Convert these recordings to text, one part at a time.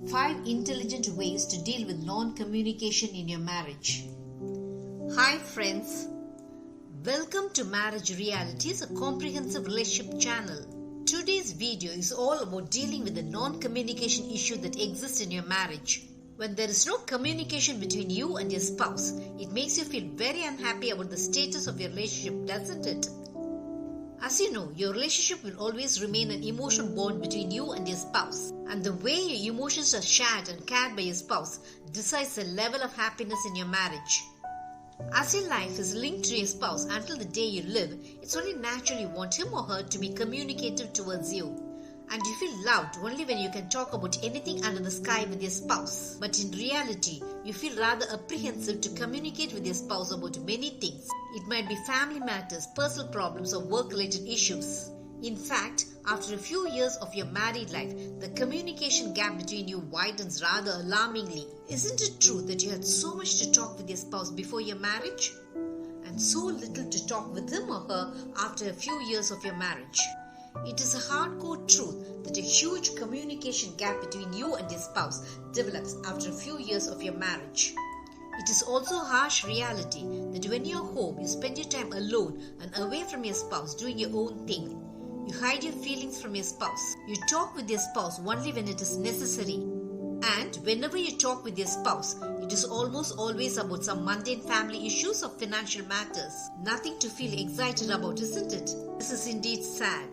5 intelligent ways to deal with non-communication in your marriage. Hi friends, welcome to Marriage Realities, a comprehensive relationship channel. Today's video is all about dealing with the non-communication issue that exists in your marriage. When there is no communication between you and your spouse, it makes you feel very unhappy about the status of your relationship, doesn't it? As you know, your relationship will always remain an emotional bond between you and your spouse. And the way your emotions are shared and cared by your spouse decides the level of happiness in your marriage. As your life is linked to your spouse until the day you live, it's only natural you want him or her to be communicative towards you. And you feel loved only when you can talk about anything under the sky with your spouse. But in reality, you feel rather apprehensive to communicate with your spouse about many things. It might be family matters, personal problems, or work-related issues. In fact, after a few years of your married life, the communication gap between you widens rather alarmingly. Isn't it true that you had so much to talk with your spouse before your marriage? And so little to talk with him or her after a few years of your marriage? It is a hardcore truth that a huge communication gap between you and your spouse develops after a few years of your marriage. It is also a harsh reality that when you're home, you spend your time alone and away from your spouse doing your own thing. You hide your feelings from your spouse. You talk with your spouse only when it is necessary. And whenever you talk with your spouse, it is almost always about some mundane family issues or financial matters. Nothing to feel excited about, isn't it? This is indeed sad.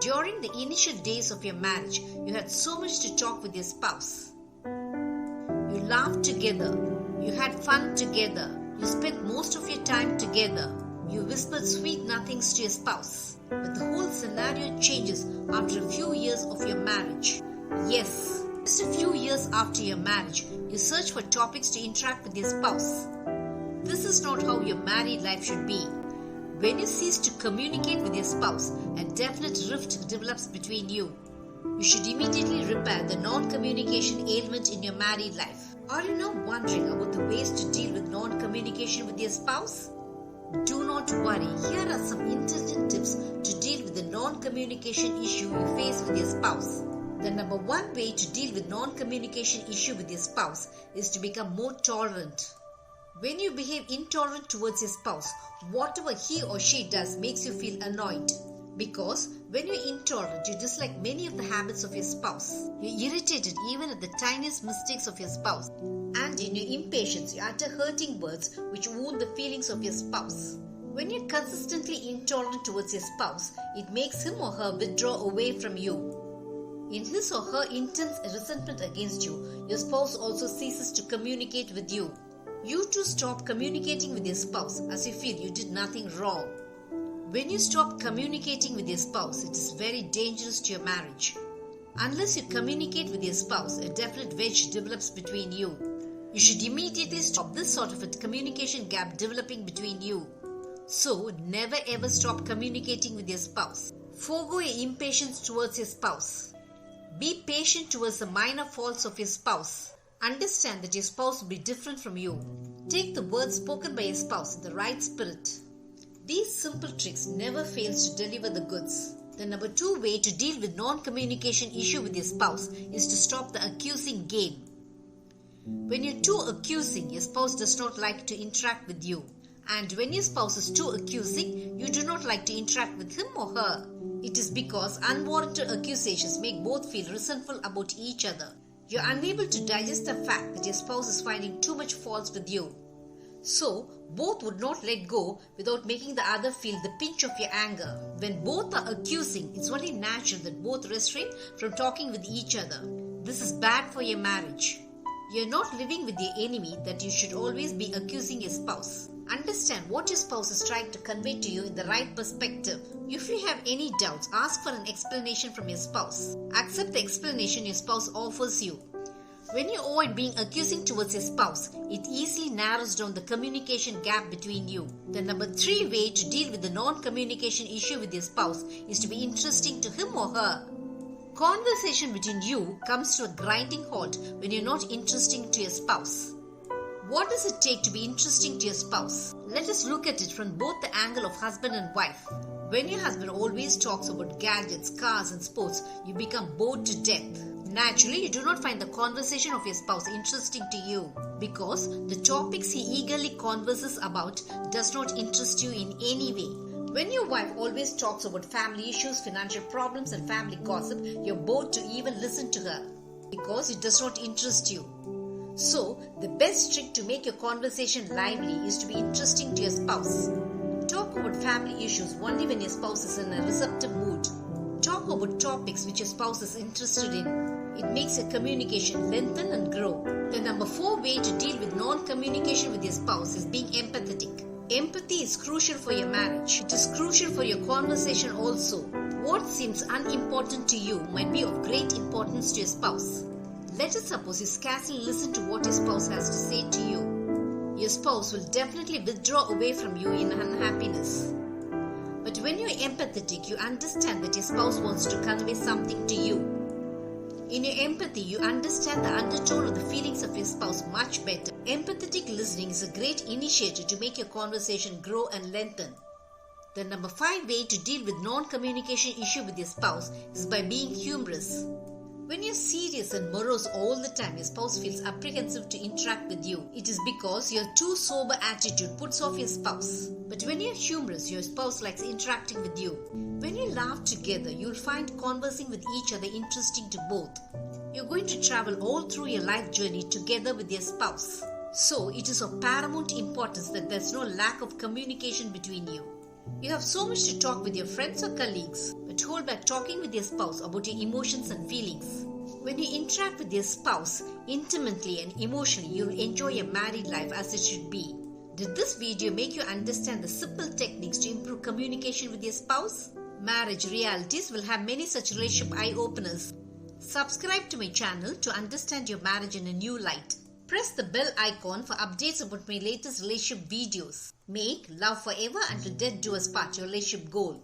During the initial days of your marriage, you had so much to talk with your spouse. You laughed together. You had fun together. You spent most of your time together. You whispered sweet nothings to your spouse. But the whole scenario changes after a few years of your marriage. Yes, just a few years after your marriage, you search for topics to interact with your spouse. This is not how your married life should be. When you cease to communicate with your spouse, a definite rift develops between you. You should immediately repair the non-communication ailment in your married life. Are you now wondering about the ways to deal with non-communication with your spouse? Do not worry, here are some intelligent tips to deal with the non-communication issue you face with your spouse. The number one way to deal with non-communication issue with your spouse is to become more tolerant. When you behave intolerant towards your spouse, whatever he or she does makes you feel annoyed. Because when you're intolerant, you dislike many of the habits of your spouse. You're irritated even at the tiniest mistakes of your spouse. And in your impatience, you utter hurting words which wound the feelings of your spouse. When you're consistently intolerant towards your spouse, it makes him or her withdraw away from you. In his or her intense resentment against you, your spouse also ceases to communicate with you. You too stop communicating with your spouse as you feel you did nothing wrong. When you stop communicating with your spouse, it is very dangerous to your marriage. Unless you communicate with your spouse, a definite wedge develops between you. You should immediately stop this sort of a communication gap developing between you. So, never ever stop communicating with your spouse. Forgo your impatience towards your spouse. Be patient towards the minor faults of your spouse. Understand that your spouse will be different from you. Take the words spoken by your spouse in the right spirit. These simple tricks never fails to deliver the goods. The number 2 way to deal with non-communication issue with your spouse is to stop the accusing game. When you're too accusing, your spouse does not like to interact with you. And when your spouse is too accusing, you do not like to interact with him or her. It is because unwarranted accusations make both feel resentful about each other. You're unable to digest the fact that your spouse is finding too much faults with you. So, both would not let go without making the other feel the pinch of your anger. When both are accusing, it's only natural that both refrain from talking with each other. This is bad for your marriage. You're not living with your enemy that you should always be accusing your spouse. Understand what your spouse is trying to convey to you in the right perspective. If you have any doubts, ask for an explanation from your spouse. Accept the explanation your spouse offers you. When you avoid being accusing towards your spouse, it easily narrows down the communication gap between you. The number 3 way to deal with the non-communication issue with your spouse is to be interesting to him or her. Conversation between you comes to a grinding halt when you're not interesting to your spouse. What does it take to be interesting to your spouse? Let us look at it from both the angle of husband and wife. When your husband always talks about gadgets, cars and sports, you become bored to death. Naturally, you do not find the conversation of your spouse interesting to you because the topics he eagerly converses about does not interest you in any way. When your wife always talks about family issues, financial problems and family gossip, you're bored to even listen to her because it does not interest you. So, the best trick to make your conversation lively is to be interesting to your spouse. Talk about family issues only when your spouse is in a receptive mood. Talk about topics which your spouse is interested in. It makes your communication lengthen and grow. The number 4 way to deal with non-communication with your spouse is being empathetic. Empathy is crucial for your marriage. It is crucial for your conversation also. What seems unimportant to you might be of great importance to your spouse. Let us suppose you scarcely listen to what your spouse has to say to you. Your spouse will definitely withdraw away from you in unhappiness. But when you're empathetic, you understand that your spouse wants to convey something to you. In your empathy, you understand the undertone of the feelings of your spouse much better. Empathetic listening is a great initiator to make your conversation grow and lengthen. The number 5 way to deal with non-communication issue with your spouse is by being humorous. When you're serious and morose all the time, your spouse feels apprehensive to interact with you. It is because your too sober attitude puts off your spouse. But when you're humorous, your spouse likes interacting with you. When you laugh together, you'll find conversing with each other interesting to both. You're going to travel all through your life journey together with your spouse. So, it is of paramount importance that there's no lack of communication between you. You have so much to talk with your friends or colleagues, but hold back talking with your spouse about your emotions and feelings. When you interact with your spouse intimately and emotionally, you'll enjoy your married life as it should be. Did this video make you understand the simple techniques to improve communication with your spouse? Marriage Realities will have many such relationship eye-openers. Subscribe to my channel to understand your marriage in a new light. Press the bell icon for updates about my latest relationship videos. Make love forever until death do us part your relationship goal.